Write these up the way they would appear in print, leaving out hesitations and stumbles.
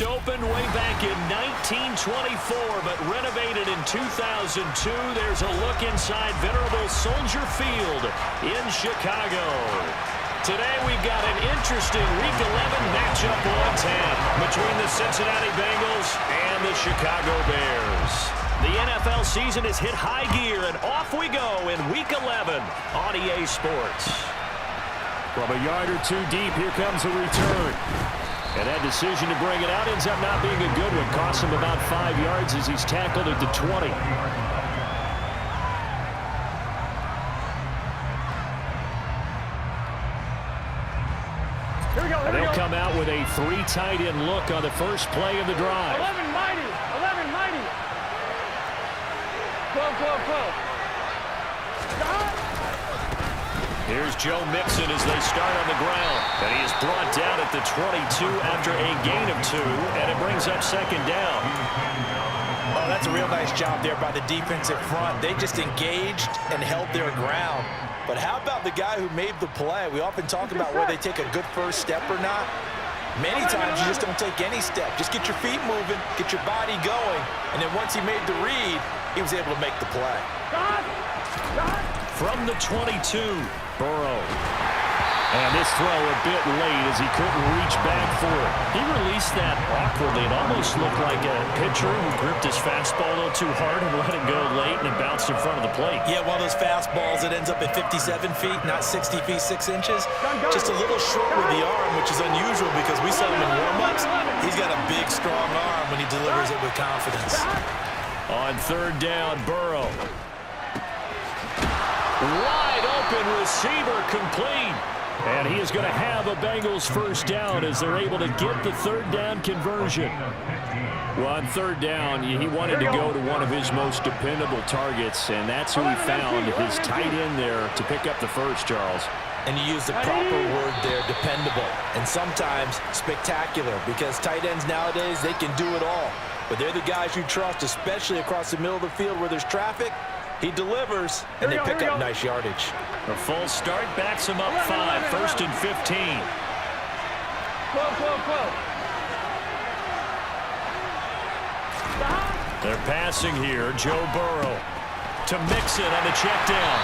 First opened way back in 1924, but renovated in 2002. There's a look inside venerable Soldier Field in Chicago. Today we've got an interesting Week 11 matchup on tap between the Cincinnati Bengals and the Chicago Bears. The NFL season has hit high gear, and off we go in Week 11 on EA Sports. From a yard or two deep, here comes the return. And that decision to bring it out ends up not being a good one. Costs him about 5 yards as he's tackled at the 20. And they'll come out with a 3 tight end look on the first play of the drive. 11 mighty. 11 mighty. 12. Here's Joe Mixon as they start on the ground. And he is brought down at the 22 after a gain of 2. And it brings up second down. Oh, that's a real nice job there by the defensive front. They just engaged and held their ground. But how about the guy who made the play? We often talk about whether they take a good first step or not. Many times you just don't take any step. Just get your feet moving, get your body going, and then once he made the read, he was able to make the play. From the 22, Burrow. And this throw a bit late as he couldn't reach back for it. He released that awkwardly. It almost looked like a pitcher who gripped his fastball a little too hard and let it go late, and it bounced in front of the plate. Yeah, one of those fastballs that ends up at 57 feet, not 60 feet, 6 inches. Just a little short with the arm, which is unusual because we saw him in warm-ups. He's got a big, strong arm when he delivers it with confidence. On third down, Burrow. Wide open receiver complete. And he is going to have a Bengals first down as they're able to get the third down conversion. Well, on third down, he wanted to go to one of his most dependable targets, and that's who he found, his tight end there, to pick up the first, Charles. And you use the proper word there, dependable, and sometimes spectacular, because tight ends nowadays, they can do it all. But they're the guys you trust, especially across the middle of the field where there's traffic. He delivers, and they pick up nice yardage. A false start backs him up 5, first and 15. 12. They're passing here, Joe Burrow to Mixon on the check down.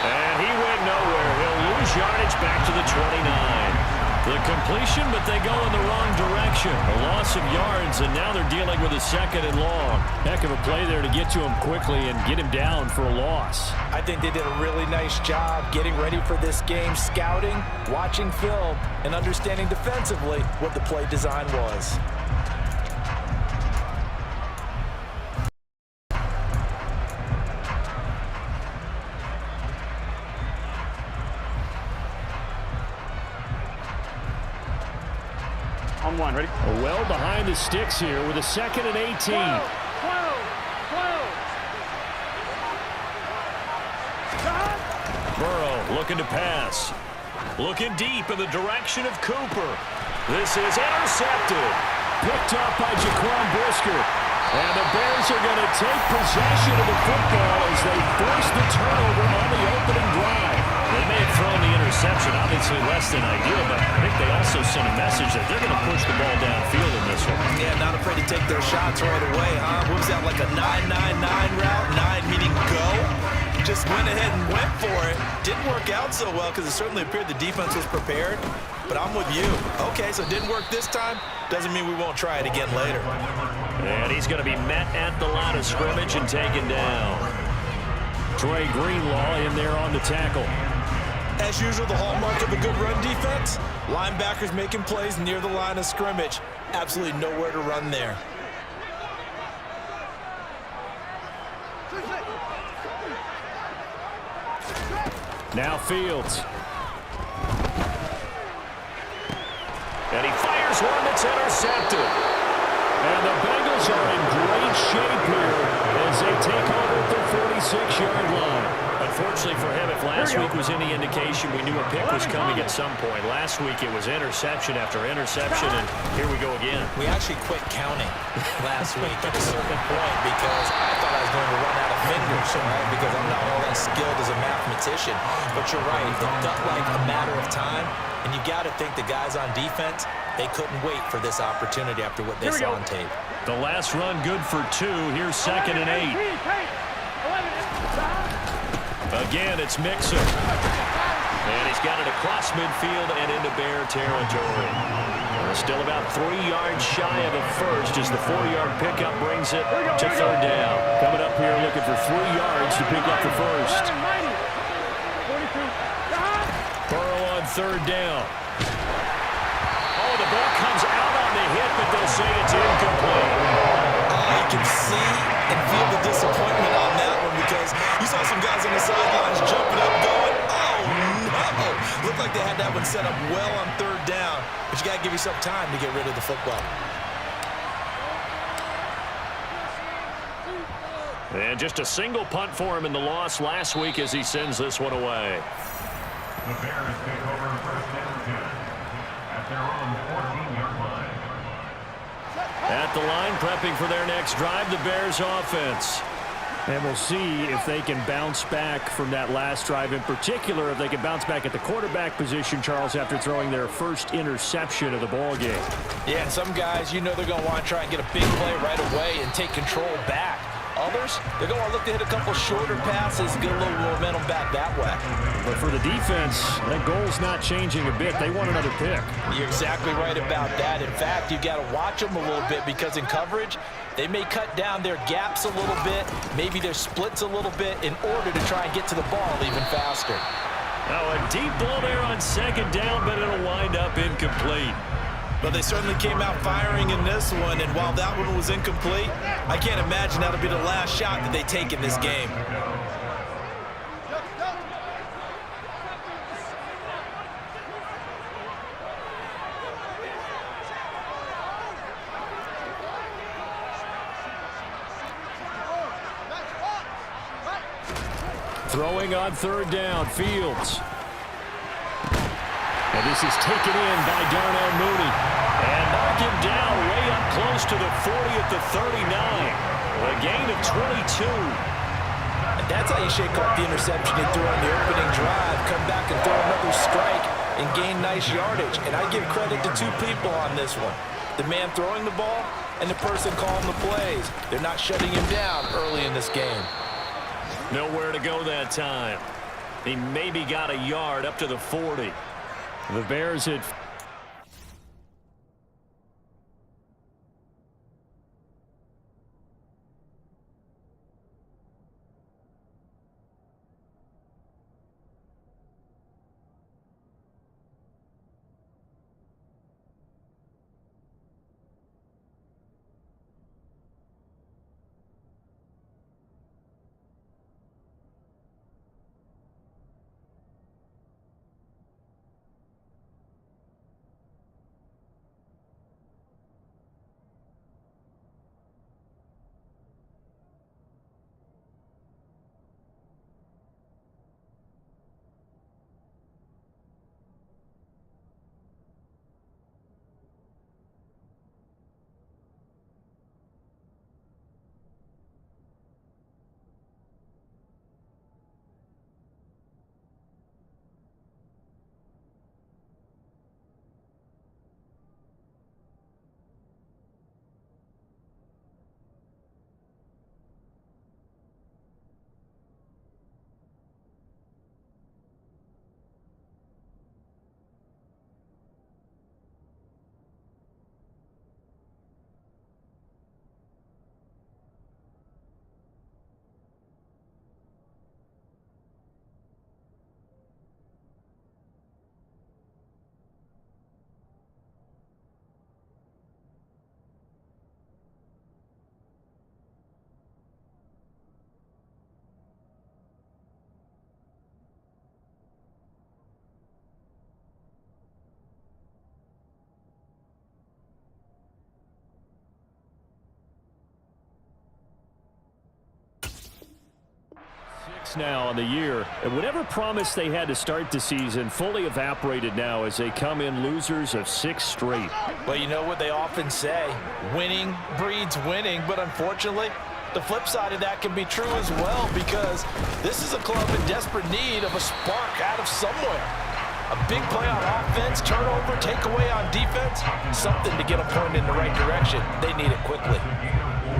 And he went nowhere. He'll lose yardage back to the 29. The completion, but they go in the wrong direction. A loss of yards, and now they're dealing with a second and long. Heck of a play there to get to him quickly and get him down for a loss. I think they did a really nice job getting ready for this game, scouting, watching film, and understanding defensively what the play design was. On one, ready? Well behind the sticks here with a second and 18. 12. Burrow looking to pass. Looking deep in the direction of Cooper. This is intercepted. Picked up by Jaquan Brisker. And the Bears are going to take possession of the football as they force the turnover on the opening drive. They may have thrown the interception, obviously less than ideal, but I think they also sent a message that they're going to push the ball downfield in this one. Yeah, not afraid to take their shots right away, huh? What was that, like a 9-9-9 route? 9 meaning go? Just went ahead and went for it. Didn't work out so well because it certainly appeared the defense was prepared. But I'm with you. Okay, so it didn't work this time. Doesn't mean we won't try it again later. And he's going to be met at the line of scrimmage and taken down. Trey Greenlaw in there on the tackle. As usual, the hallmark of a good run defense, linebackers making plays near the line of scrimmage. Absolutely nowhere to run there. Now Fields. And he fires one that's intercepted. And the Bengals are in great shape here as they take over at the 46-yard line. Unfortunately for him, if last week was any indication, we knew a pick was coming at some point. Last week it was interception after interception, and here we go again. We actually quit counting last week at a certain point because I thought I was going to run out of fingers, right? Because I'm not all that skilled as a mathematician. But you're right, it felt like a matter of time, and you got to think the guys on defense, They couldn't wait for this opportunity after what they saw on tape. The last run good for 2. Here's 2nd and 8. Again, it's Mixon. And he's got it across midfield and into Bear territory. Still about 3 yards shy of a first as the 4-yard pickup brings it to 3rd down. Coming up here looking for 3 yards to pick up the first. Burrow on 3rd down. Oh, the ball comes out on the hit, but they'll say it's incomplete. You can see and feel the disappointment on that one because you saw some guys on the sidelines jumping up going, oh, no. Looked like they had that one set up well on 3rd down, but you got to give yourself time to get rid of the football. And just a single punt for him in the loss last week as he sends this one away. The Bears take over 1st and 10 at their own 14-yard line. At the line, prepping for their next drive, the Bears offense. And we'll see if they can bounce back from that last drive, in particular if they can bounce back at the quarterback position, Charles, after throwing their first interception of the ball game. Yeah, and some guys, you know they're going to want to try and get a big play right away and take control back. Others, they're going to look to hit a couple shorter passes, get a little momentum back that way. But for the defense, that goal's not changing a bit. They want another pick. You're exactly right about that. In fact, you got to watch them a little bit because in coverage, they may cut down their gaps a little bit, maybe their splits a little bit in order to try and get to the ball even faster. Now a deep ball there on 2nd down, but it'll wind up incomplete. But they certainly came out firing in this one, and while that one was incomplete, I can't imagine that'll be the last shot that they take in this game. Throwing on 3rd down, Fields. And this is taken in by Darnell Mooney. And knocked him down way up close to the 40 at the 39. A gain of 22. And that's how you shake off the interception you threw on the opening drive. Come back and throw another strike and gain nice yardage. And I give credit to 2 people on this one. The man throwing the ball and the person calling the plays. They're not shutting him down early in this game. Nowhere to go that time. He maybe got a yard up to the 40. The Bears had... now on the year, and whatever promise they had to start the season fully evaporated now as they come in losers of 6 straight. Well, you know what they often say, winning breeds winning, but unfortunately, the flip side of that can be true as well because this is a club in desperate need of a spark out of somewhere. A big play on offense, turnover, takeaway on defense, something to get them pointed in the right direction. They need it quickly.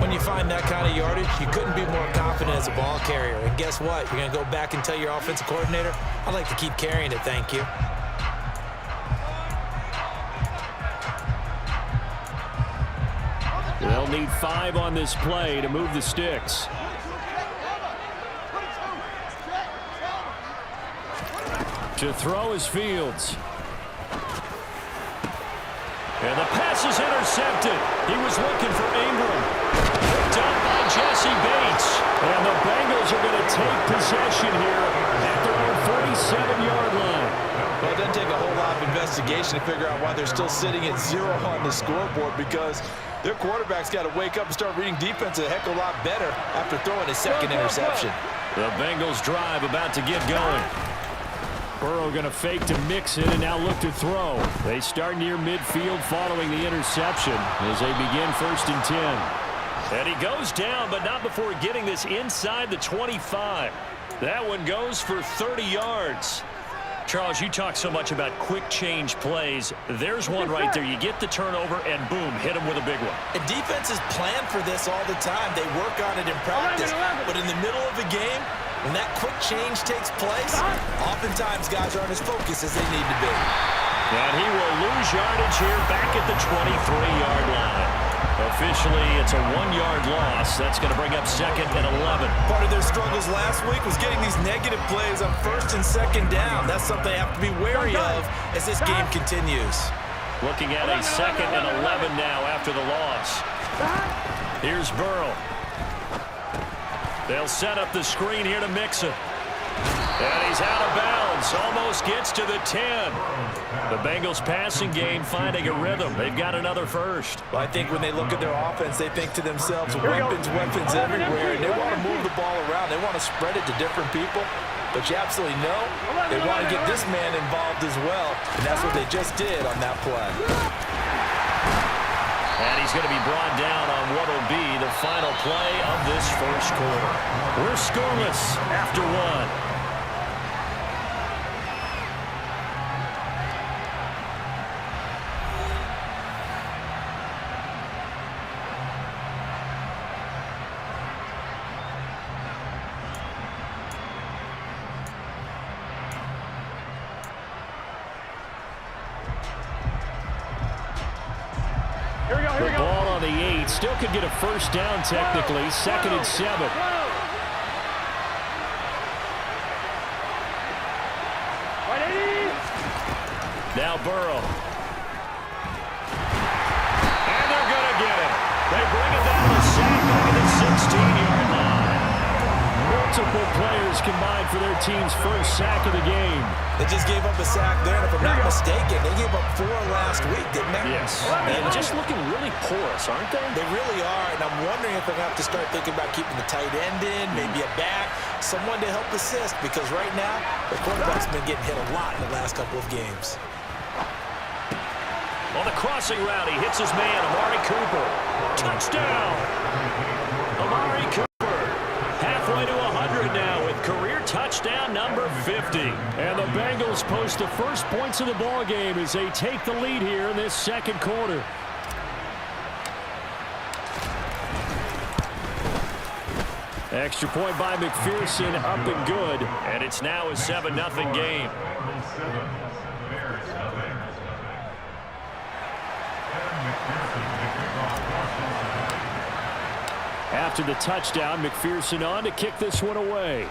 When you find that kind of yardage, you couldn't be more confident as a ball carrier. And guess what? You're going to go back and tell your offensive coordinator, I'd like to keep carrying it, thank you. They'll need 5 on this play to move the sticks. To throw is Fields. And the pass is intercepted. He was looking for Ingram. Picked up by Jesse Bates. And the Bengals are going to take possession here at their own 47-yard line. Well, it doesn't take a whole lot of investigation to figure out why they're still sitting at 0 on the scoreboard, because their quarterback's got to wake up and start reading defense a heck of a lot better after throwing his second interception. The Bengals drive about to get going. Burrow going to fake to mix it and now look to throw. They start near midfield following the interception as they begin 1st and 10. And he goes down, but not before getting this inside the 25. That one goes for 30 yards. Charles, you talk so much about quick change plays. There's one right there. You get the turnover and boom, hit him with a big one. And defenses plan for this all the time. They work on it in practice. But in the middle of a game, when that quick change takes place, oftentimes guys aren't as focused as they need to be. And he will lose yardage here back at the 23-yard line. Officially, it's a 1-yard loss. That's going to bring up 2nd and 11. Part of their struggles last week was getting these negative plays on 1st and 2nd down. That's something they have to be wary of as this game continues. Looking at a 2nd and 11 now after the loss. Here's Burrow. They'll set up the screen here to Mixon. And he's out of bounds. Almost gets to the 10. The Bengals passing game finding a rhythm. They've got another first. Well, I think when they look at their offense, they think to themselves, weapons everywhere. And they want to move the ball around. They want to spread it to different people. But you absolutely know they want to get this man involved as well. And that's what they just did on that play. And he's going to be brought down on what will be the final play of this first quarter. We're scoreless after 1. The ball on the 8. Still could get a first down technically. 2nd and 7. Now Burrow. And they're going to get it. They bring it down to the sack back at the 16-yard line. Multiple players combined for their team's first sack of the game. They just gave up a sack there, and if I'm not mistaken, they gave up 4 last week, didn't they? Yes. And just looking really porous, aren't they? They really are, and I'm wondering if they're going to have to start thinking about keeping the tight end in, maybe a back, someone to help assist, because right now, the quarterback's been getting hit a lot in the last couple of games. On the crossing route, he hits his man, Amari Cooper. Touchdown! Amari Cooper. Halfway to 100 now with career touchdown number 50. And the Bengals post the first points of the ball game as they take the lead here in this second quarter. Extra point by McPherson, up and good. And it's now a 7-0 game. After the touchdown, McPherson on to kick this one away.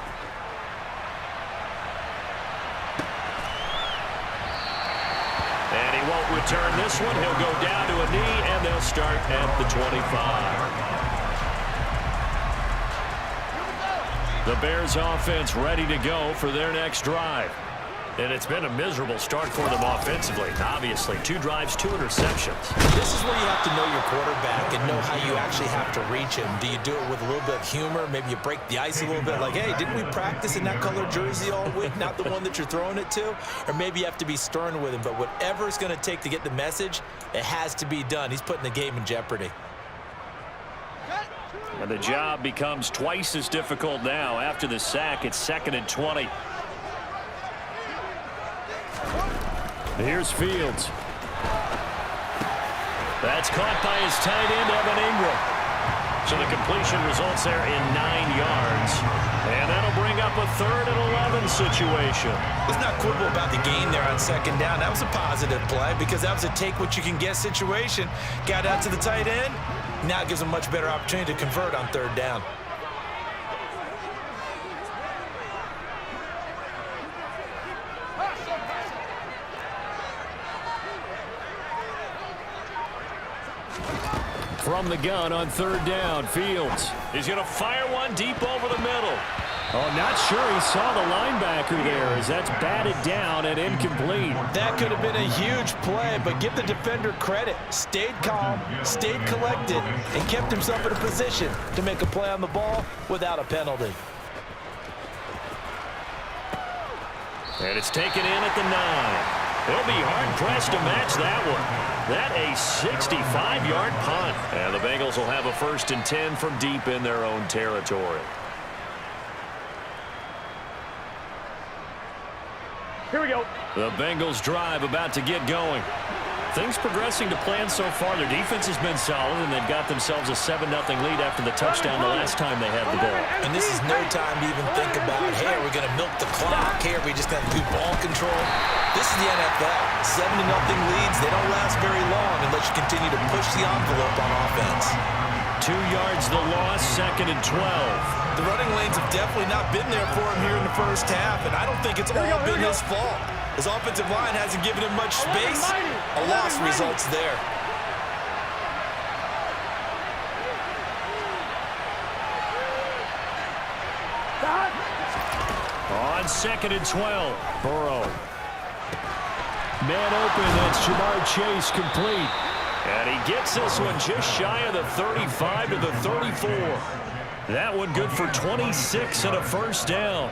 And he won't return this one. He'll go down to a knee, and they'll start at the 25. The Bears offense ready to go for their next drive. And it's been a miserable start for them offensively. Obviously, 2 drives, 2 interceptions. This is where you have to know your quarterback and know how you actually have to reach him. Do you do it with a little bit of humor? Maybe you break the ice a little bit like, hey, didn't we practice in that color jersey all week, not the one that you're throwing it to? Or maybe you have to be stern with him. But whatever it's going to take to get the message, it has to be done. He's putting the game in jeopardy. And the job becomes twice as difficult now. After the sack, it's 2nd and 20. Here's Fields. That's caught by his tight end, Evan Ingram. So the completion results there in 9 yards. And that'll bring up a 3rd and 11 situation. Let's not quibble about the gain there on 2nd down. That was a positive play because that was a take-what-you-can-get situation. Got out to the tight end. Now it gives them a much better opportunity to convert on 3rd down. From the gun on 3rd down, Fields. He's going to fire one deep over the middle. Oh, not sure he saw the linebacker there as that's batted down and incomplete. That could have been a huge play, but give the defender credit. Stayed calm, stayed collected, and kept himself in a position to make a play on the ball without a penalty. And it's taken in at the 9. They'll be hard-pressed to match that one. That a 65-yard punt. And the Bengals will have a 1st and 10 from deep in their own territory. Here we go. The Bengals drive about to get going. Things progressing to plan so far. Their defense has been solid, and they've got themselves a 7-0 lead after the touchdown the last time they had the ball. And this is no time to even think about, hey, are we going to milk the clock? Hey, are we just going to do ball control? This is the NFL. 7-0 leads, they don't last very long unless you continue to push the envelope on offense. 2 yards the loss, 2nd and 12. The running lanes have definitely not been there for him here in the first half, and I don't think it's all been his fault. His offensive line hasn't given him much space. A loss results there. On 2nd and 12, Burrow. Man open, that's Jamar Chase complete. And he gets this one just shy of the 35 to the 34. That one good for 26 and a 1st down.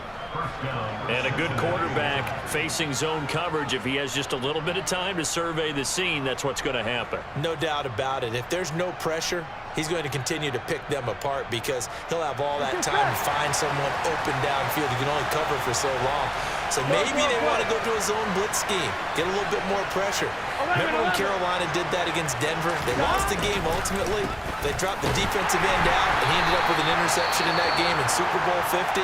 And a good quarterback facing zone coverage. If he has just a little bit of time to survey the scene, that's what's going to happen. No doubt about it. If there's no pressure, he's going to continue to pick them apart because he'll have all that time to find someone open downfield. He can only cover for so long. So maybe they want to go to a zone blitz scheme, get a little bit more pressure. Remember when Carolina did that against Denver? They lost the game ultimately. They dropped the defensive end out, and he ended up with an interception in that game in Super Bowl 50.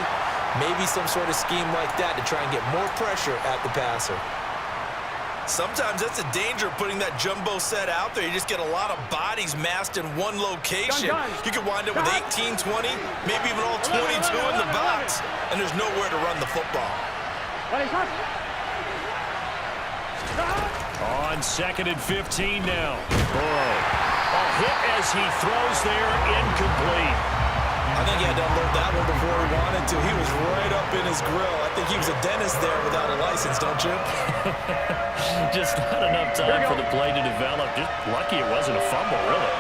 Maybe some sort of scheme like that to try and get more pressure at the passer. Sometimes that's the danger of putting that jumbo set out there. You just get a lot of bodies massed in one location. You could wind up with 18, 20, maybe even all 22 in the box, and there's nowhere to run the football. On 2nd and 15 now. Burrow. A hit as he throws there, incomplete. I think he had to unload that one before he wanted to. He was right up in his grill. I think he was a dentist there without a license, don't you? Just not enough time for the play to develop. Just lucky it wasn't a fumble, really.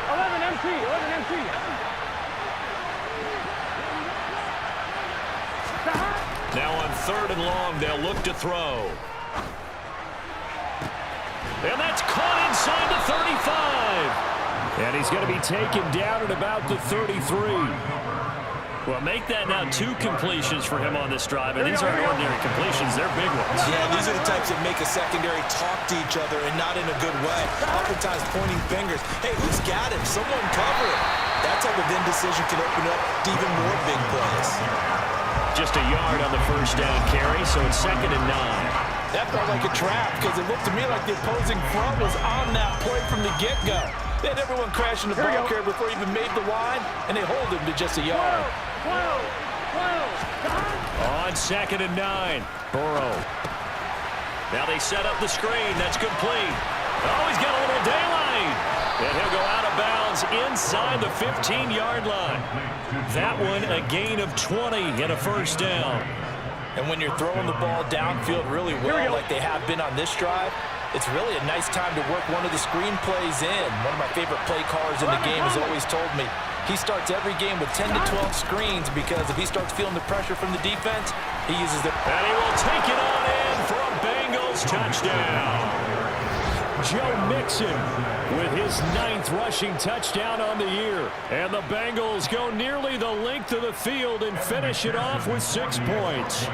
11 MT, 11 MT. Now on 3rd and long, they'll look to throw. And that's caught inside the 35. And he's going to be taken down at about the 33. Well, make that now 2 completions for him on this drive. And these aren't ordinary completions. They're big ones. Yeah, these are the types that make a secondary talk to each other and not in a good way. Oftentimes pointing fingers. Hey, who's got him? Someone cover him. That type of indecision can open up to even more big plays. Just a yard on the 1st down carry, so it's 2nd and 9. That felt like a trap because it looked to me like the opposing front was on that play from the get-go. They had everyone crashing the ball carrier before he even made the line, and they hold him to just a yard. On 2nd and 9, Burrow. Now they set up the screen. That's complete. Oh, he's got a little daylight. And he'll go out of bounds inside the 15-yard line. That one a gain of 20 and a 1st down. And when you're throwing the ball downfield really well like they have been on this drive, it's really a nice time to work one of the screen plays in. One of my favorite play callers in the game has always told me he starts every game with 10 to 12 screens because if he starts feeling the pressure from the defense, he uses it. And he will take it on in for a Bengals touchdown. Joe Mixon with his 9th rushing touchdown on the year. And the Bengals go nearly the length of the field and finish it off with 6 points.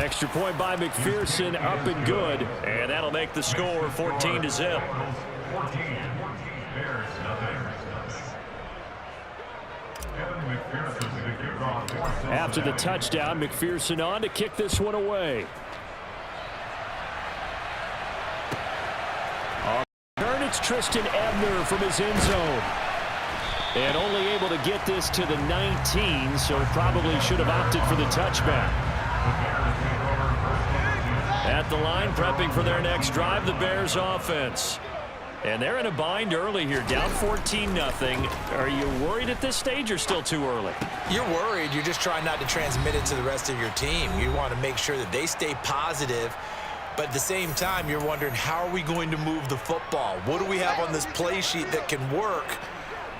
Extra point by McPherson, up and good. And that'll make the score 14-0. After the touchdown, McPherson on to kick this one away. It's Tristan Ebner from his end zone. And only able to get this to the 19, so probably should have opted for the touchback. At the line, prepping for their next drive, the Bears offense. And they're in a bind early here, down 14-0. Are you worried at this stage or still too early? You're worried. You're just trying not to transmit it to the rest of your team. You want to make sure that they stay positive. But at the same time, you're wondering, how are we going to move the football? What do we have on this play sheet that can work?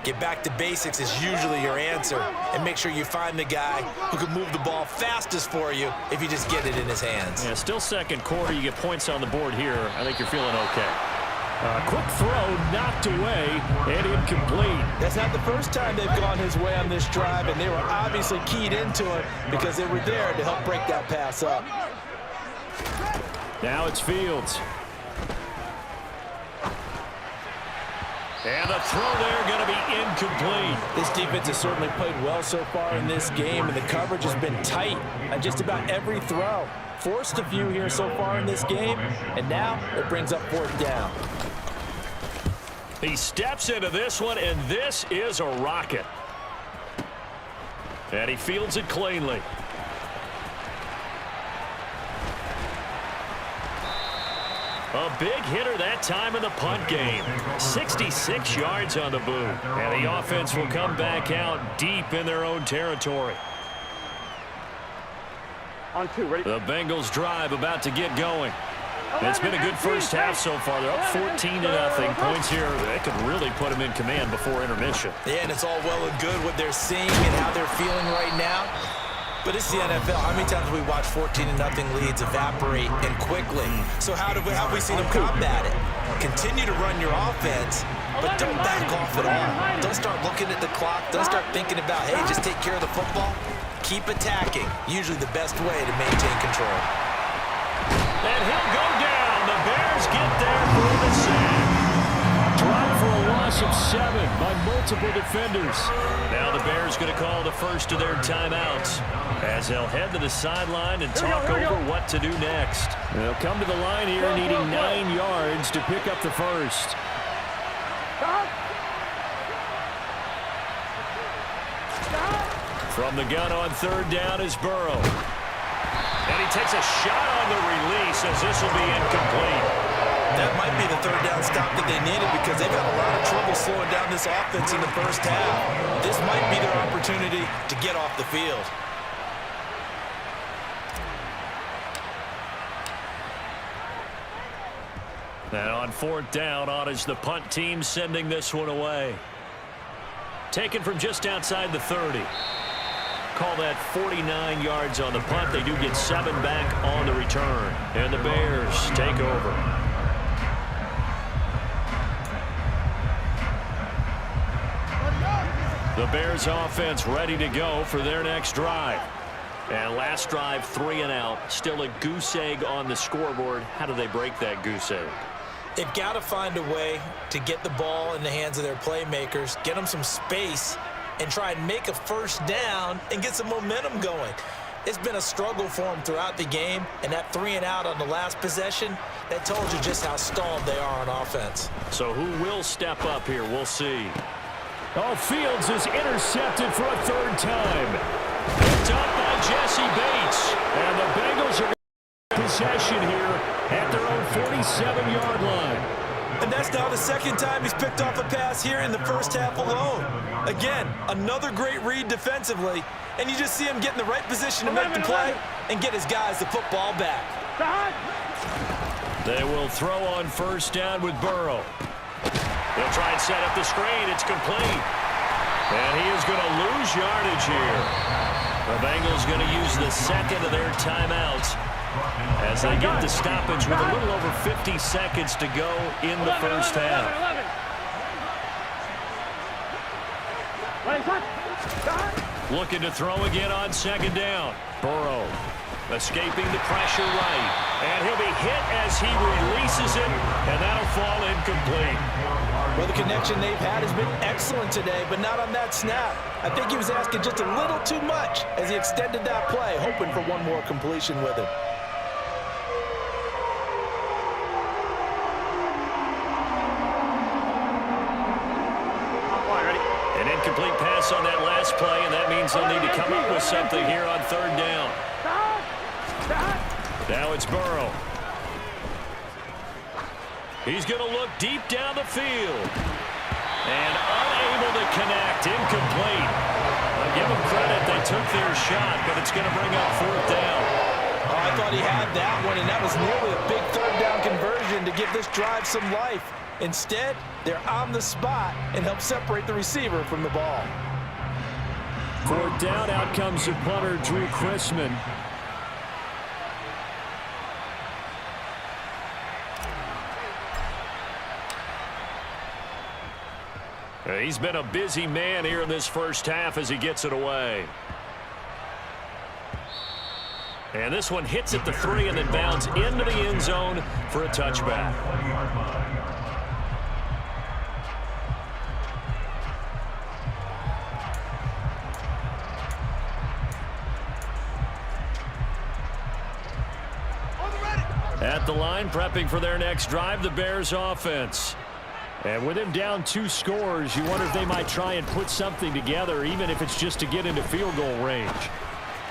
Get back to basics is usually your answer. And make sure you find the guy who can move the ball fastest for you if you just get it in his hands. Yeah, still second quarter. You get points on the board here. I think you're feeling okay. Quick throw, knocked away, and incomplete. That's not the first time they've gone his way on this drive, and they were obviously keyed into it because they were there to help break that pass up. Now it's Fields. And the throw there going to be incomplete. This defense has certainly played well so far in this game, and the coverage has been tight on just about every throw. Forced a few here so far in this game, and now it brings up fourth down. He steps into this one, and this is a rocket. And he fields it cleanly. A big hitter that time in the punt game. 66 yards on the boot. And the offense will come back out deep in their own territory. On two, ready? The Bengals drive about to get going. It's been a good first half so far. They're up 14-0. Points here, they could really put them in command before intermission. Yeah, and it's all well and good what they're seeing and how they're feeling right now. But it's the NFL. How many times have we watched 14-0 leads evaporate and quickly? So how have we seen them combat it? Continue to run your offense, but don't back off at all. Don't start looking at the clock. Don't start thinking about, hey, just take care of the football. Keep attacking. Usually the best way to maintain control. And he'll go down. The Bears get there for the sack. Drop for a loss of 7 by multiple defenders. Now the Bears going to call the first of their timeouts as they'll head to the sideline and talk over what to do next. They'll come to the line here needing 9 yards to pick up the first. From the gun on third down is Burrow. And he takes a shot on the release as this will be incomplete. That might be the third down stop that they needed because they've had a lot of trouble slowing down this offense in the first half. This might be their opportunity to get off the field. And on fourth down, on is the punt team sending this one away. Taken from just outside the 30. Call that 49 yards on the punt. They do get 7 back on the return. And the Bears take over. The Bears offense ready to go for their next drive. And last drive, 3 and out. Still a goose egg on the scoreboard. How do they break that goose egg? They've got to find a way to get the ball in the hands of their playmakers, get them some space, and try and make a first down and get some momentum going. It's been a struggle for them throughout the game, and that 3 and out on the last possession, that told you just how stalled they are on offense. So who will step up here? We'll see. Oh, Fields is intercepted for a third time. Picked up by Jesse Bates. And the Bengals are in possession here at their own 47-yard line. And that's now the second time he's picked off a pass here in the first half alone. Again, another great read defensively, and you just see him get in the right position to make the play and get his guys the football back. They will throw on first down with Burrow. They'll try and set up the screen. It's complete. And he is going to lose yardage here. The Bengals going to use the second of their timeouts as they get the stoppage with a little over 50 seconds to go in the first half. Looking to throw again on second down. Burrow escaping the pressure right. And he'll be hit as he releases it, and that'll fall incomplete. Well, the connection they've had has been excellent today, but not on that snap. I think he was asking just a little too much as he extended that play, hoping for one more completion with him. An incomplete pass on that last play, and that means they'll need to come up with something here on third down. Now it's Burrow. He's going to look deep down the field. And unable to connect. Incomplete. I'll give them credit. They took their shot, but it's going to bring up fourth down. Oh, I thought he had that one, and that was nearly a big third down conversion to give this drive some life. Instead, they're on the spot and help separate the receiver from the ball. Fourth down, out comes the punter, Drew Chrisman. He's been a busy man here in this first half as he gets it away. And this one hits at the 3 and then bounds into the end zone for a touchback. At the line, prepping for their next drive, the Bears offense. And with him down 2 scores, you wonder if they might try and put something together, even if it's just to get into field goal range.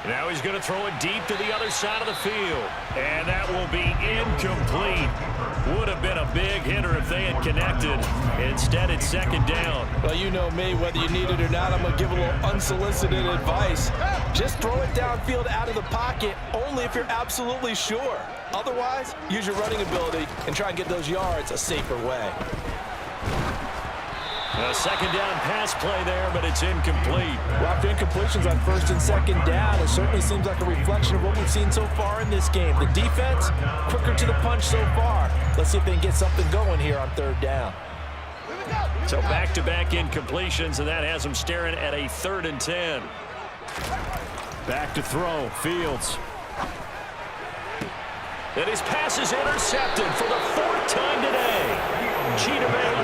Now he's going to throw it deep to the other side of the field. And that will be incomplete. Would have been a big hitter if they had connected. Instead, it's second down. Well, you know me, whether you need it or not, I'm going to give a little unsolicited advice. Just throw it downfield out of the pocket, only if you're absolutely sure. Otherwise, use your running ability and try and get those yards a safer way. A second down pass play there, but it's incomplete. Well, after incompletions on first and second down, it certainly seems like a reflection of what we've seen so far in this game. The defense, quicker to the punch so far. Let's see if they can get something going here on third down. So back-to-back incompletions, and that has them staring at a 3rd and 10. Back to throw, Fields. And his pass is intercepted for the 4th time today. Chidobe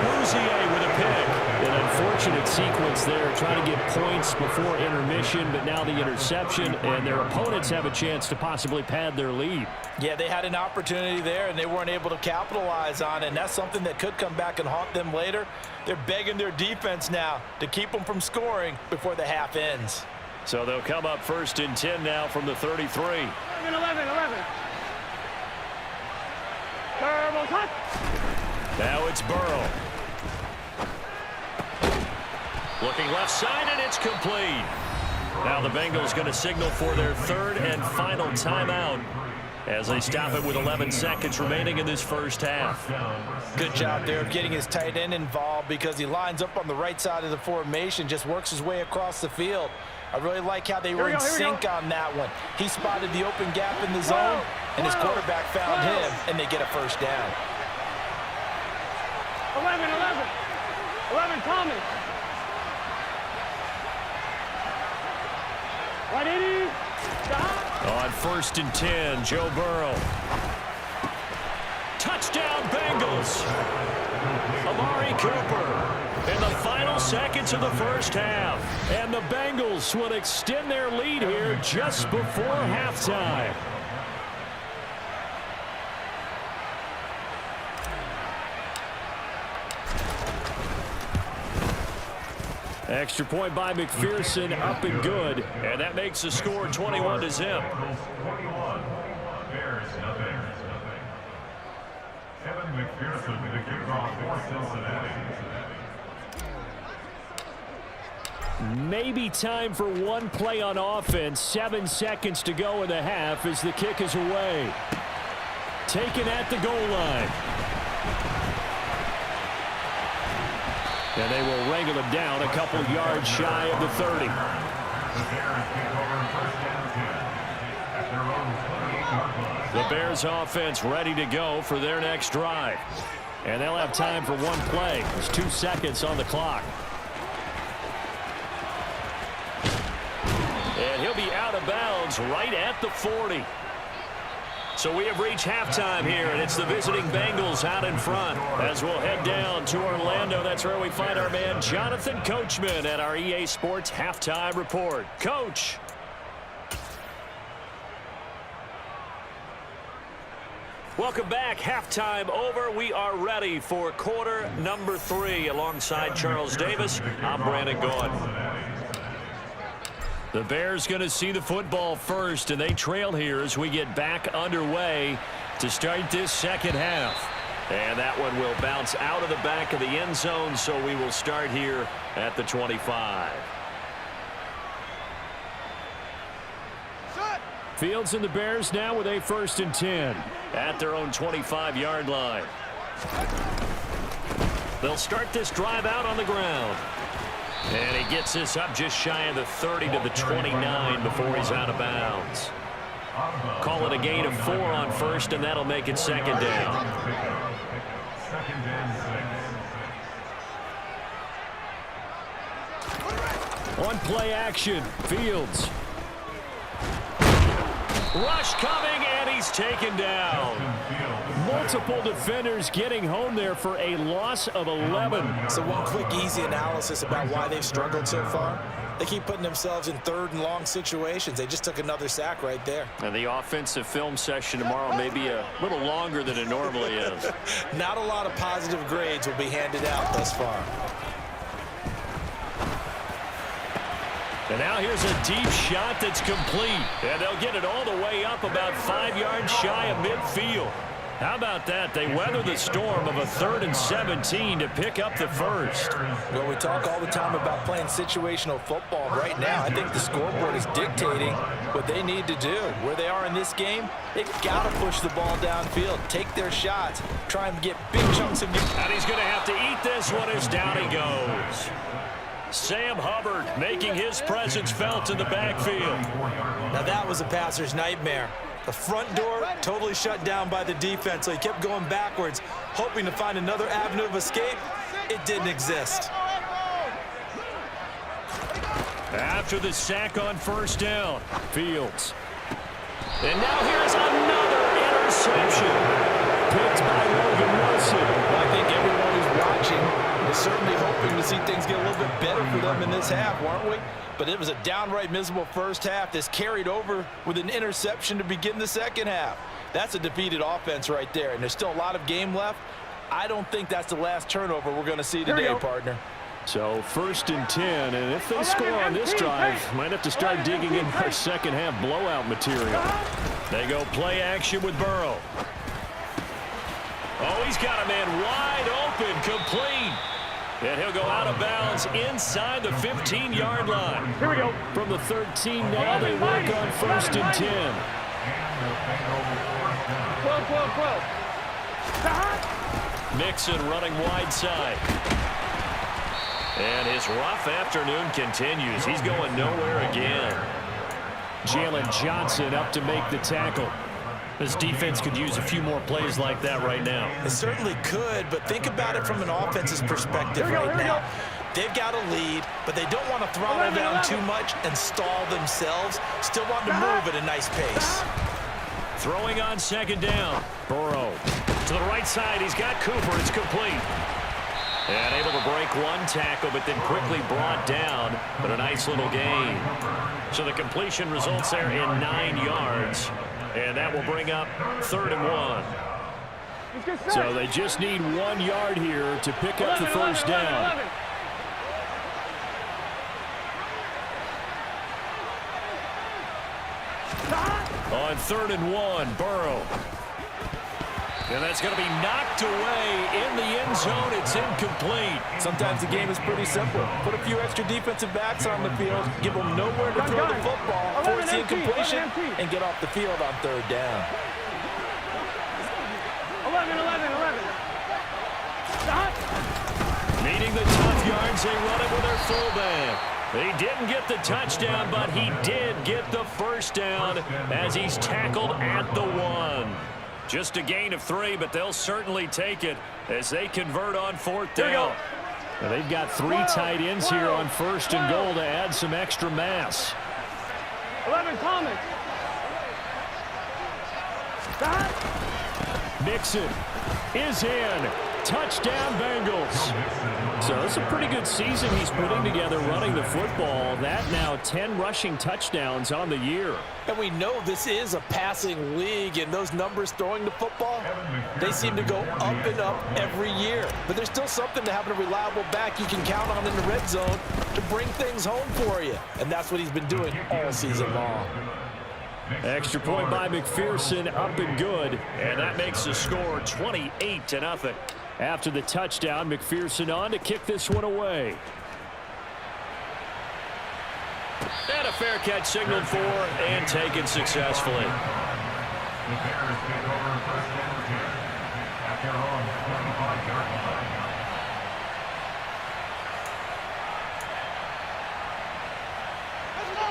with a pick. An unfortunate sequence there, trying to get points before intermission, but now the interception, and their opponents have a chance to possibly pad their lead. Yeah, they had an opportunity there, and they weren't able to capitalize on it, and that's something that could come back and haunt them later. They're begging their defense now to keep them from scoring before the half ends. So they'll come up 1st and 10 now from the 33. 11. Turbo touch. Now it's Burrow. Looking left side, and it's complete. Now the Bengals going to signal for their 3rd and final timeout as they stop it with 11 seconds remaining in this first half. Good job there of getting his tight end involved because he lines up on the right side of the formation, just works his way across the field. I really like how they were in sync on that one. He spotted the open gap in the zone, and his quarterback found him, and they get a first down. 11, Thomas. 180. Stop. On 1st and 10, Joe Burrow. Touchdown, Bengals. Amari Cooper in the final seconds of the first half. And the Bengals will extend their lead here just before halftime. Extra point by McPherson, up and good. And that makes the score 21-0. Kevin McPherson with the kickoff for Cincinnati. Maybe time for one play on offense. 7 seconds to go in the half as the kick is away. Taken at the goal line. And they will wrangle him down a couple yards shy of the 30. The Bears offense ready to go for their next drive. And they'll have time for one play. There's 2 seconds on the clock. he'll be out of bounds right at the 40. So we have reached halftime here, and it's the visiting Bengals out in front. As we'll head down to Orlando, that's where we find our man Jonathan Coachman at our EA Sports Halftime Report. Coach. Welcome back. Halftime over. We are ready for quarter number 3. Alongside Charles Davis, I'm Brandon Gaudin. The Bears going to see the football first, and they trail here as we get back underway to start this second half. And that one will bounce out of the back of the end zone, so we will start here at the 25. Fields and the Bears now with a 1st and 10 at their own 25-yard line. They'll start this drive out on the ground. And he gets this up just shy of the 30 to the 29 before he's out of bounds. Call it a gain of 4 on first, and that'll make it 2nd down. On play action, Fields. Rush coming, and he's taken down. Multiple defenders getting home there for a loss of 11. So one quick, easy analysis about why they've struggled so far. They keep putting themselves in 3rd and long situations. They just took another sack right there. And the offensive film session tomorrow may be a little longer than it normally is. Not a lot of positive grades will be handed out thus far. And now here's a deep shot that's complete. And they'll get it all the way up about 5 yards shy of midfield. How about that? They weather the storm of a 3rd and 17 to pick up the first. Well, we talk all the time about playing situational football. Right now, I think the scoreboard is dictating what they need to do. Where they are in this game, they've got to push the ball downfield, take their shots, try and get big chunks of... And he's going to have to eat this one as down he goes. Sam Hubbard making his presence felt in the backfield. Now that was a passer's nightmare. The front door totally shut down by the defense, so he kept going backwards, hoping to find another avenue of escape. It didn't exist. After the sack on 1st down, Fields. And now here's another interception. Picked by Logan Wilson. Well, I think everyone who's watching is certainly hoping to see things get a little bit better for them in this half, weren't we? But it was a downright miserable first half. This carried over with an interception to begin the second half. That's a defeated offense right there, and there's still a lot of game left. I don't think that's the last turnover we're going to see today, partner. So 1st and 10, and if they score on this drive, might have to start digging in our second half blowout material. They go play action with Burrow. Oh, he's got a man wide open, complete. And he'll go out of bounds inside the 15-yard line. Here we go. From the 13 now, they work on 1st and 10. 12. Mixon running wide side. And his rough afternoon continues. He's going nowhere again. Jalen Johnson up to make the tackle. This defense could use a few more plays like that right now. It certainly could, but think about it from an offense's perspective right now. They've got a lead, but they don't want to throttle down too much and stall themselves. Still want to move at a nice pace. Throwing on 2nd down. Burrow to the right side. He's got Cooper. It's complete. And able to break one tackle, but then quickly brought down. But a nice little gain. So the completion results there in 9 yards. And that will bring up 3rd and 1. So they just need 1 yard here to pick up the first down. On 3rd and 1, Burrow. And that's going to be knocked away in the end zone. It's incomplete. Sometimes the game is pretty simple. Put a few extra defensive backs on the field, give them nowhere to throw the football, force the incompletion, and get off the field on 3rd down. 11. Stop. Needing the tough yards, they run it with their fullback. He didn't get the touchdown, but he did get the first down as he's tackled at the 1. Just a gain of 3, but they'll certainly take it as they convert on 4th down. Now they've got 3 tight ends here on 1st and goal to add some extra mass. 11, Thomas. The hot. Mixon is in. Touchdown, Bengals. So it's a pretty good season he's putting together running the football. That now 10 rushing touchdowns on the year. And we know this is a passing league, and those numbers throwing the football, they seem to go up and up every year. But there's still something to having a reliable back you can count on in the red zone to bring things home for you. And that's what he's been doing all season long. Extra point by McPherson, up and good. And that makes the score 28-0. After the touchdown, McPherson on to kick this one away. And a fair catch signaled for and taken successfully. The Bears take over first and 10 at their own 25-yard line.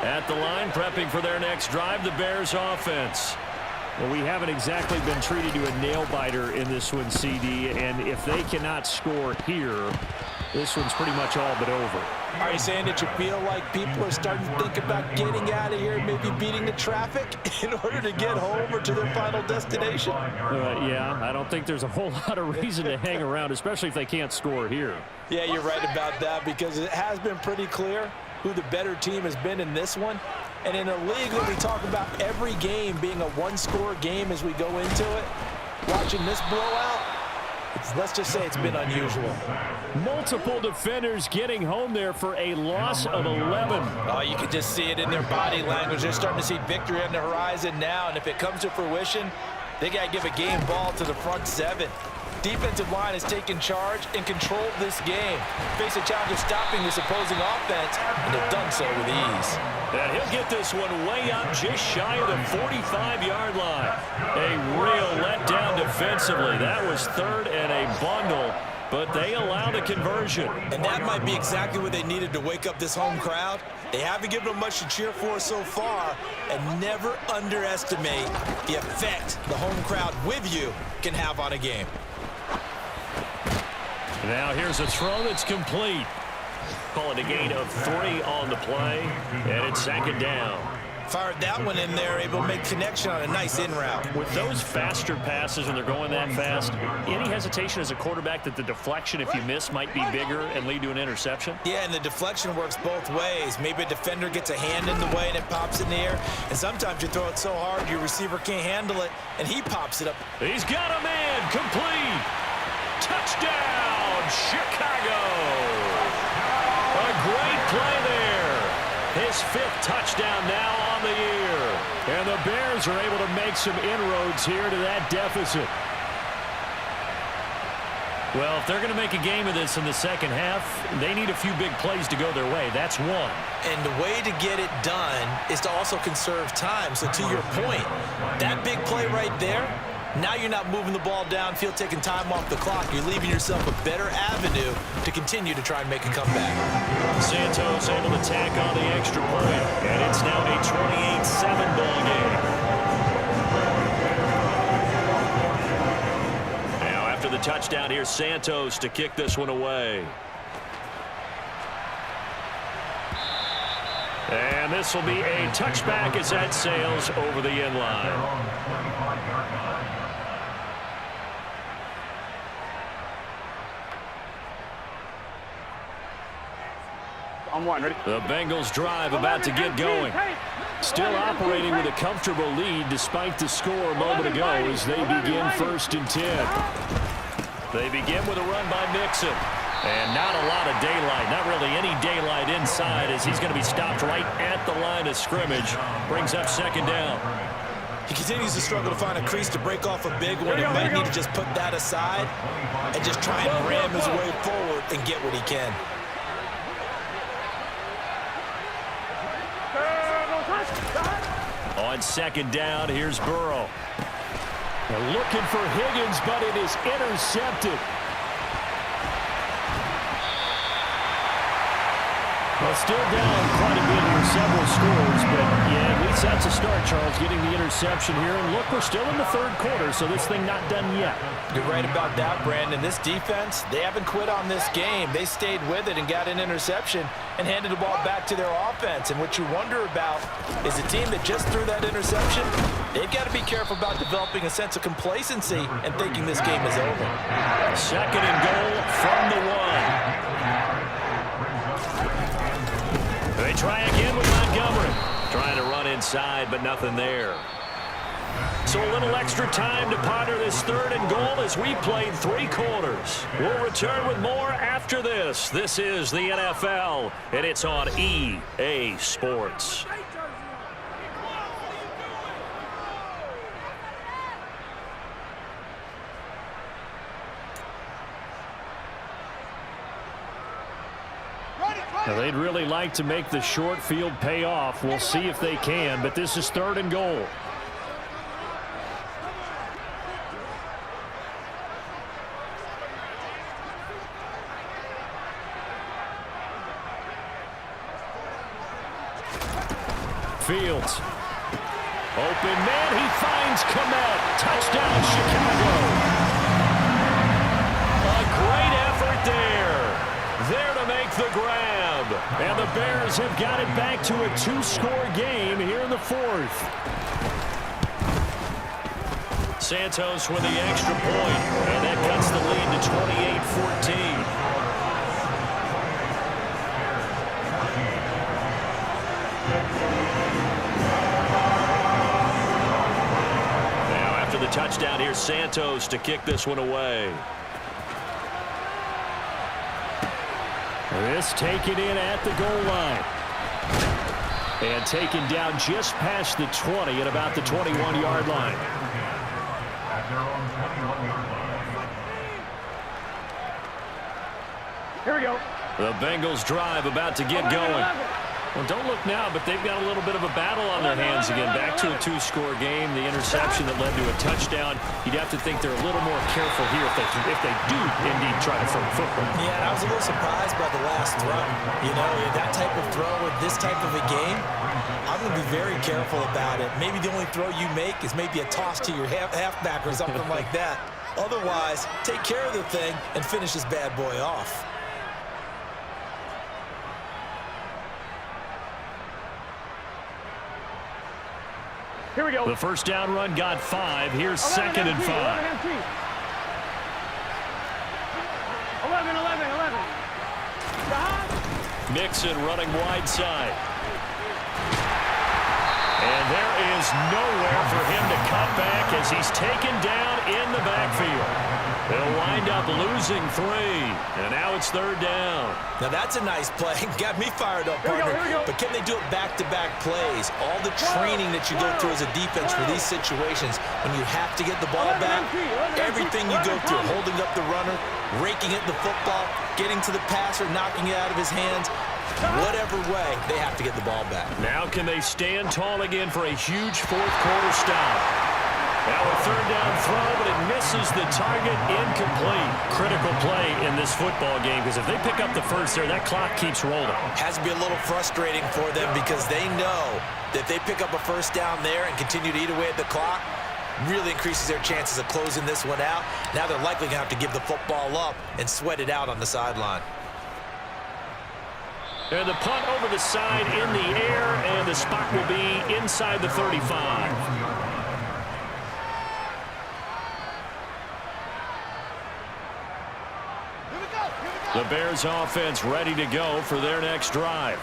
At the line, prepping for their next drive, the Bears offense. Well, we haven't exactly been treated to a nail-biter in this one, CD, and if they cannot score here, this one's pretty much all but over. Are you saying that you feel like people are starting to think about getting out of here and maybe beating the traffic in order to get home or to their final destination? Yeah, I don't think there's a whole lot of reason to hang around, especially if they can't score here. Yeah, you're right about that, because it has been pretty clear who the better team has been in this one. And in a league that we talk about every game being a one-score game as we go into it, watching this blowout, let's just say it's been unusual. Multiple defenders getting home there for a loss of 11. Oh, you can just see it in their body language. They're starting to see victory on the horizon now, and if it comes to fruition, they got to give a game ball to the front seven. Defensive line has taken charge and controlled this game. Face a challenge of stopping this opposing offense, and they've done so with ease. And he'll get this one way up just shy of the 45-yard line. A real letdown defensively. That was third and a bundle, but they allow the conversion. And that might be exactly what they needed to wake up this home crowd. They haven't given them much to cheer for so far, and never underestimate the effect the home crowd with you can have on a game. Now here's a throw that's complete. Call it a gain of 3 on the play, and it's second down. Fired that one in there, able to make connection on a nice in route. With those faster passes when they're going that fast, any hesitation as a quarterback that the deflection, if you miss, might be bigger and lead to an interception? Yeah, and the deflection works both ways. Maybe a defender gets a hand in the way and it pops in the air, and sometimes you throw it so hard your receiver can't handle it, and he pops it up. He's got a man, complete. Touchdown, Chicago. A great play there. His 5th touchdown now on the year. And the Bears are able to make some inroads here to that deficit. Well, if they're going to make a game of this in the second half, they need a few big plays to go their way. That's one. And the way to get it done is to also conserve time. So to your point, that big play right there, now you're not moving the ball downfield, taking time off the clock. You're leaving yourself a better avenue to continue to try and make a comeback. Santos able to tack on the extra point, and it's now a 28-7 ball game. Now after the touchdown, here's Santos to kick this one away. And this will be a touchback as that sails over the end line. I'm one, ready? The Bengals drive about to get going. Still operating with a comfortable lead despite the score a moment ago as they begin 1st and 10. They begin with a run by Mixon. And not a lot of daylight, not really any daylight inside as he's going to be stopped right at the line of scrimmage. Brings up second down. He continues to struggle to find a crease to break off a big one. He might need to just put that aside and just try and ram his way forward and get what he can. On second down, here's Burrow. They're looking for Higgins, but it is intercepted. Well, still down quite a bit here, several scores, but yeah, at least that's a start, Charles, getting the interception here. And look, we're still in the third quarter, so this thing not done yet. You're right about that, Brandon. This defense, they haven't quit on this game. They stayed with it and got an interception and handed the ball back to their offense. And what you wonder about is a team that just threw that interception, they've got to be careful about developing a sense of complacency and thinking this game is over. Second and goal from the one. They try again with Montgomery. Trying to run inside, but nothing there. So a little extra time to ponder this third and goal as we played 3 quarters. We'll return with more after this. This is the NFL, and it's on EA Sports. Now, they'd really like to make the short field pay off. We'll see if they can, but this is third and goal. Fields. Open man, he finds Komet. Touchdown, Chicago. A great effort there. There to make the grab. And the Bears have got it back to a 2-score game here in the fourth. Santos with the extra point. And that cuts the lead to 28-14. Now after the touchdown, here's Santos to kick this one away. This taken in at the goal line. And taken down just past the 20 at about the 21-yard line. At their own 21-yard line. Here we go. The Bengals drive about to get going. Well, don't look now, but they've got a little bit of a battle on their hands again. Back to a 2-score game. The interception that led to a touchdown. You'd have to think they're a little more careful here if they do indeed try to throw the football. Yeah, and I was a little surprised by the last throw. You know, that type of throw with this type of a game, I'm going to be very careful about it. Maybe the only throw you make is maybe a toss to your halfback or something like that. Otherwise, take care of the thing and finish this bad boy off. Here we go. The first down run got 5. Here's second and 5. 11. Mixon running wide side. And there is nowhere for him to cut back as he's taken down in the backfield. They'll wind up losing 3. And now it's third down. Now that's a nice play. Got me fired up, partner. Here we go. But can they do it back-to-back plays? All the training that you go through as a defense for these situations, when you have to get the ball back, everything you go through, holding up the runner, raking at the football, getting to the passer, knocking it out of his hands, whatever way, they have to get the ball back. Now can they stand tall again for a huge fourth quarter stop? Now a third down throw, but it misses the target, incomplete. Critical play in this football game because if they pick up the first there, that clock keeps rolling. Has to be a little frustrating for them because they know that if they pick up a first down there and continue to eat away at the clock, really increases their chances of closing this one out. Now they're likely going to have to give the football up and sweat it out on the sideline. And the punt over the side in the air, and the spot will be inside the 35. The Bears offense ready to go for their next drive.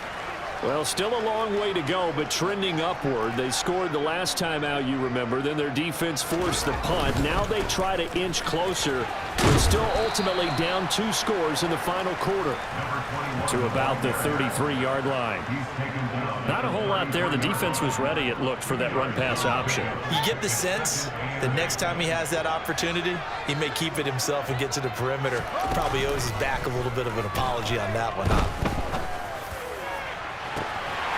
Well, still a long way to go, but trending upward. They scored the last time out, you remember. Then their defense forced the punt. Now they try to inch closer, but still ultimately down 2 scores in the final quarter to about the 33-yard line. Not a whole lot there. The defense was ready, it looked, for that run-pass option. You get the sense that next time he has that opportunity, he may keep it himself and get to the perimeter. Probably owes his back a little bit of an apology on that one, huh?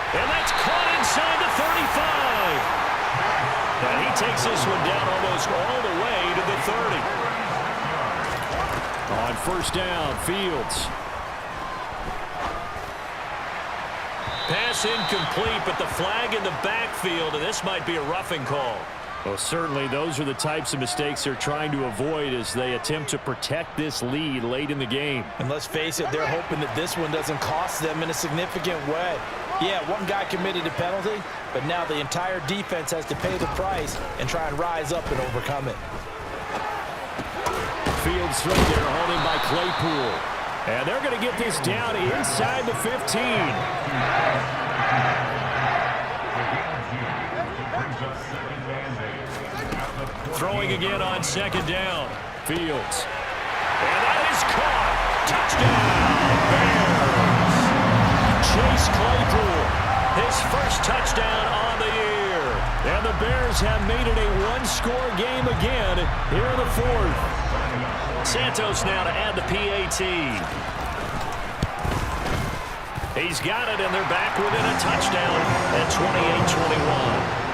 And that's caught inside the 35. And he takes this one down almost all the way to the 30. On first down, Fields. Pass incomplete, but the flag in the backfield, and this might be a roughing call. Well, certainly those are the types of mistakes they're trying to avoid as they attempt to protect this lead late in the game. And let's face it, they're hoping that this one doesn't cost them in a significant way. Yeah, one guy committed a penalty, but now the entire defense has to pay the price and try and rise up and overcome it. Fields through there, holding by Claypool. And they're going to get this down inside the 15. Throwing again on second down. Fields. And that is caught. Touchdown, Bears. Chase Claypool, his first touchdown on the year. And the Bears have made it a one-score game again here in the fourth. Santos now to add the PAT. He's got it, and they're back within a touchdown at 28-21.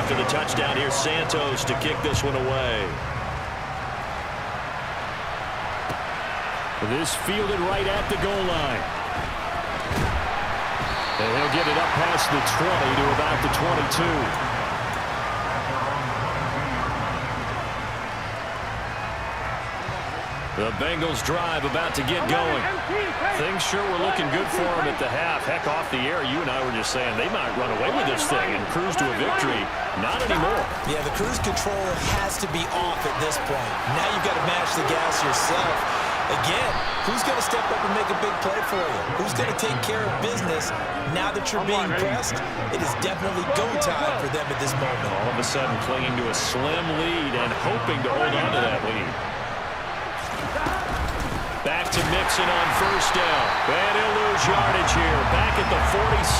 The touchdown here, Santos to kick this one away. This fielded right at the goal line. And he'll get it up past the 20 to about the 22. The Bengals drive about to get going. Things sure were looking good for them at the half. Heck, off the air, you and I were just saying they might run away with this thing and cruise to a victory. Not anymore. Yeah, the cruise control has to be off at this point. Now you've got to mash the gas yourself. Again, who's going to step up and make a big play for you? Who's going to take care of business now that you're being pressed? It is definitely go time for them at this moment. All of a sudden clinging to a slim lead and hoping to hold on to that lead. Back to Mixon on first down. And he'll lose yardage here. Back at the 47.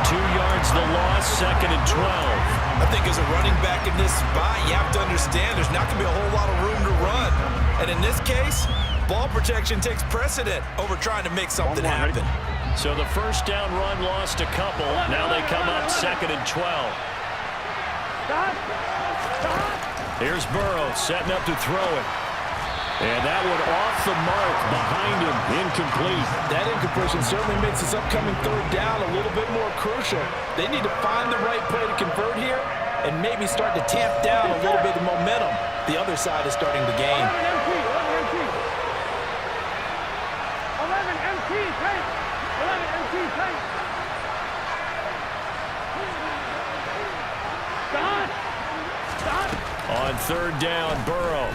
2 yards the loss, second and 12. I think as a running back in this spot, you have to understand there's not going to be a whole lot of room to run. And in this case, ball protection takes precedent over trying to make something happen. So the first down run lost a couple. Now they come up second and 12. Here's Burrow setting up to throw it. And that one off the mark behind him, incomplete. That incompletion certainly makes this upcoming third down a little bit more crucial. They need to find the right play to convert here and maybe start to tamp down a little bit of momentum. The other side is starting to gain. 11 MT, take. 11 MT, take. Stop. On third down, Burrow.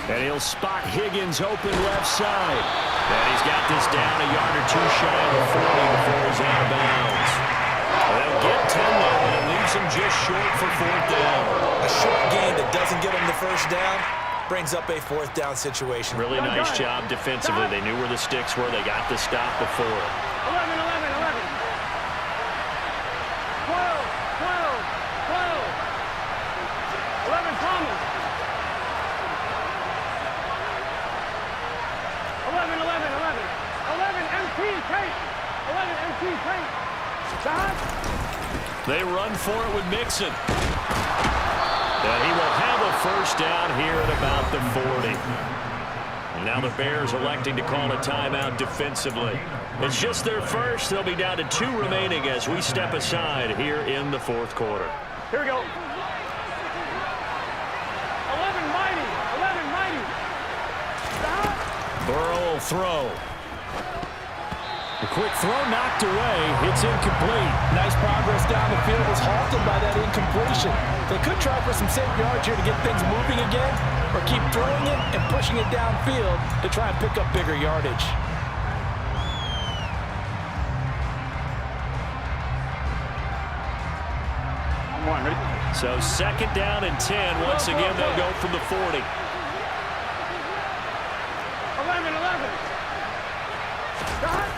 And he'll spot Higgins open left side. And he's got this down a yard or two shy of the 40 before he's out of bounds. They'll get 10 there, and it leaves him just short for fourth down. A short gain that doesn't get him the first down brings up a fourth down situation. Really nice job defensively. They knew where the sticks were. They got the stop before. 11. 11 Thomas. 11 MT, take. 11 MT, take. Stop. They run for it with Mixon. And he will have a first down here at about the 40. And now the Bears electing to call a timeout defensively. It's just their first. They'll be down to 2 remaining as we step aside here in the fourth quarter. Here we go. 11 mighty. Stop. Burrow will throw. The quick throw knocked away. It's incomplete. Nice progress down the field was halted by that incompletion. They could try for some safe yards here to get things moving again, or keep throwing it and pushing it downfield to try and pick up bigger yardage. So second down and 10. Once again, they'll go from the 40. 11. Stop.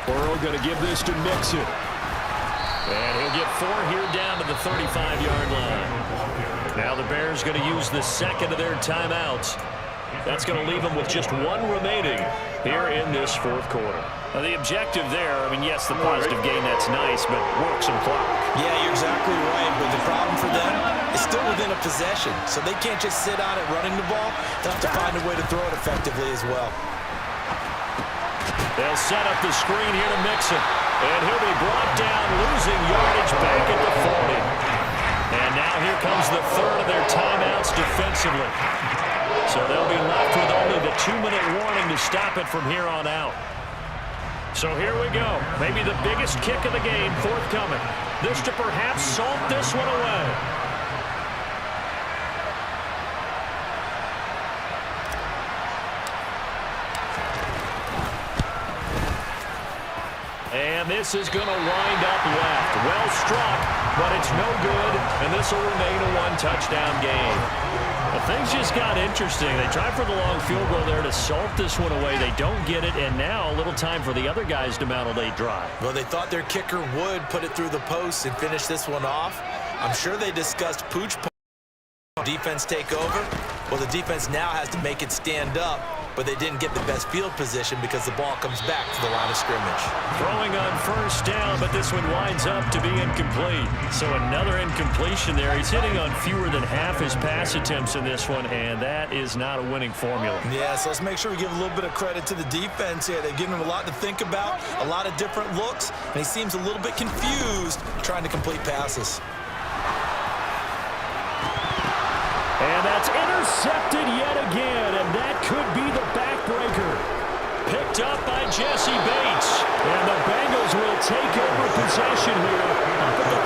Burrow going to give this to Mixon. And he'll get 4 here down to the 35-yard line. Now the Bears going to use the second of their timeouts. That's going to leave them with just 1 remaining here in this fourth quarter. Now the objective there, I mean, yes, the positive gain, that's nice, but work some clock. Yeah, you're exactly right, but the problem for them is still within a possession, so they can't just sit on it running the ball. They'll have to find a way to throw it effectively as well. They'll set up the screen here to Mixon, and he'll be brought down, losing yardage back at the 40. And now here comes the third of their timeouts defensively. So they'll be left with only the 2-minute warning to stop it from here on out. So here we go. Maybe the biggest kick of the game forthcoming. This to perhaps salt this one away. And this is going to wind up left. Well struck, but it's no good, and this will remain a one-touchdown game. Well, things just got interesting. They tried for the long field goal there to salt this one away. They don't get it, and now a little time for the other guys to mount a late drive. Well, they thought their kicker would put it through the post and finish this one off. I'm sure they discussed pooch defense take over. Well, the defense now has to make it stand up, but they didn't get the best field position because the ball comes back to the line of scrimmage. Throwing on first down, but this one winds up to be incomplete. So another incompletion there. He's hitting on fewer than half his pass attempts in this one, and that is not a winning formula. Yeah, so let's make sure we give a little bit of credit to the defense here. They've given him a lot to think about, a lot of different looks, and he seems a little bit confused trying to complete passes. And that's intercepted yet again, and that could be the backbreaker. Picked up by Jesse Bates. And the Bengals will take over possession here up at the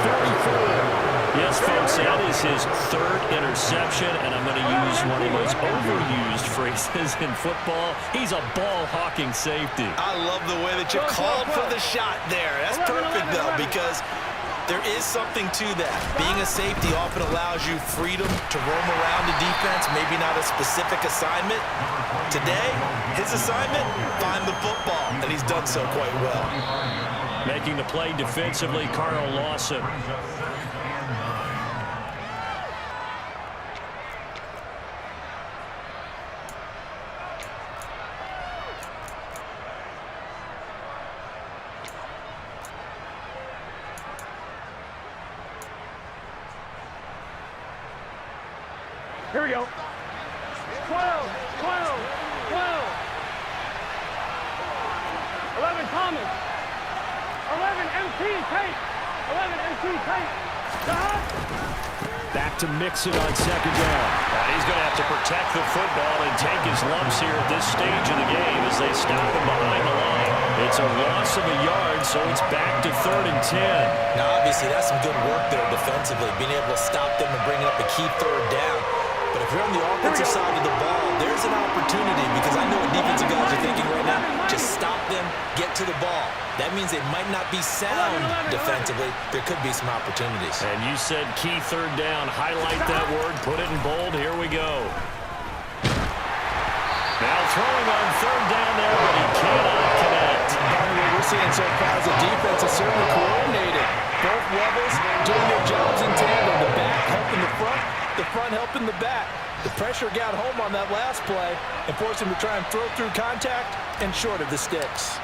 34. Yes, folks, that is his third interception, and I'm going to use one of the most overused phrases in football. He's a ball-hawking safety. I love the way that you called for the shot there. That's perfect, though, because there is something to that. Being a safety often allows you freedom to roam around the defense, maybe not a specific assignment. Today, his assignment, find the football, and he's done so quite well. Making the play defensively, Carl Lawson. Here we go. 12, 12, 12. 11 Thomas. 11 MT Tate. 11 MT Tate. Back to Mixon on second down. And he's going to have to protect the football and take his lumps here at this stage of the game as they stop him behind the line. It's a loss of a yard, so it's back to 3rd and 10. Now, obviously, that's some good work there defensively, being able to stop them and bring up a key 3rd down. But if you're on the offensive side of the ball, there's an opportunity because I know what defensive guys are thinking right now. Just stop them, get to the ball. That means they might not be sound defensively. There could be some opportunities. And you said key 3rd down. Highlight that word. Put it in bold. Here we go. Now throwing on 3rd down there, but he cannot connect. What we're seeing so far is the defense is certainly coordinated. Both levels doing their jobs in tandem. The back helping the front helping the back. The pressure got home on that last play and forced him to try and throw through contact and short of the sticks.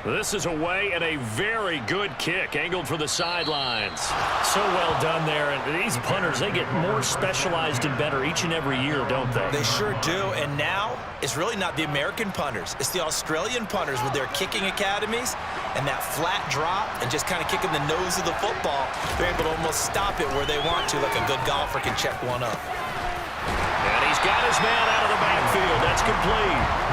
This is away and a very good kick angled for the sidelines. So well done there. And these punters, they get more specialized and better each and every year, don't they? They sure do. And now it's really not the American punters. It's the Australian punters with their kicking academies and that flat drop and just kind of kicking the nose of the football. They're able to almost stop it where they want to, like a good golfer can check one up. And he's got his man out of the backfield. That's complete.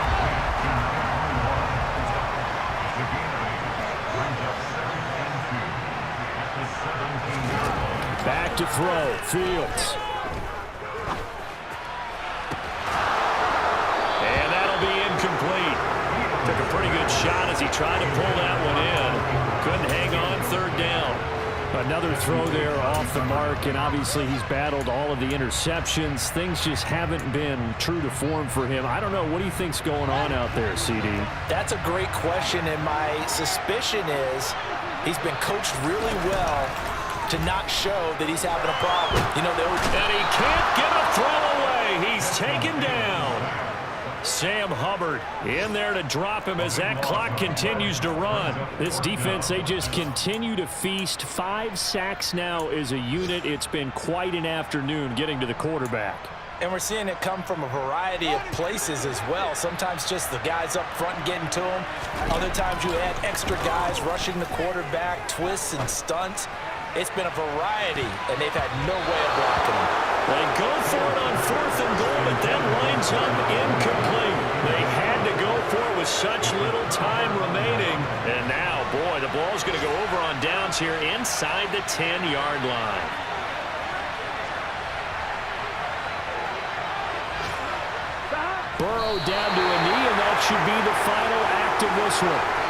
Back to throw, Fields. And that'll be incomplete. Took a pretty good shot as he tried to pull that one in. Couldn't hang on 3rd down. Another throw there off the mark, and obviously he's battled all of the interceptions. Things just haven't been true to form for him. I don't know. What do you think's going on out there, CD? That's a great question, and my suspicion is he's been coached really well to not show that he's having a problem. You know, and he can't get a throw away. He's taken down. Sam Hubbard in there to drop him as that clock continues to run. This defense, they just continue to feast. 5 sacks now as a unit. It's been quite an afternoon getting to the quarterback. And we're seeing it come from a variety of places as well. Sometimes just the guys up front and getting to him. Other times you add extra guys rushing the quarterback, twists and stunts. It's been a variety, and they've had no way of blocking him. They go for it on 4th and goal, but that lines up incomplete. They had to go for it with such little time remaining. And now, boy, the ball's going to go over on downs here inside the 10-yard line. Burrow down to a knee, and that should be the final act of this one.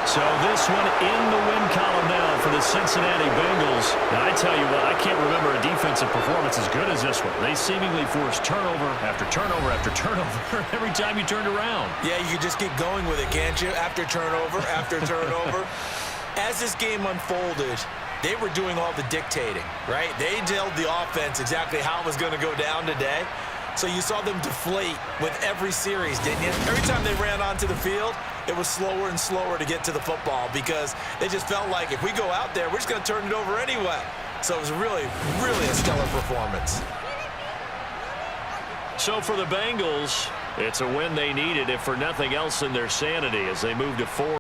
So this one in the win column now for the Cincinnati Bengals. Now, I tell you what, I can't remember a defensive performance as good as this one. They seemingly forced turnover after turnover after turnover every time you turned around. Yeah, you can just keep going with it, can't you? After turnover, after turnover. As this game unfolded, they were doing all the dictating, right? They told the offense exactly how it was going to go down today. So you saw them deflate with every series, didn't you? Every time they ran onto the field, it was slower and slower to get to the football because they just felt like if we go out there, we're just going to turn it over anyway. So it was really, really a stellar performance. So for the Bengals, it's a win they needed, if for nothing else, in their sanity as they move to 4.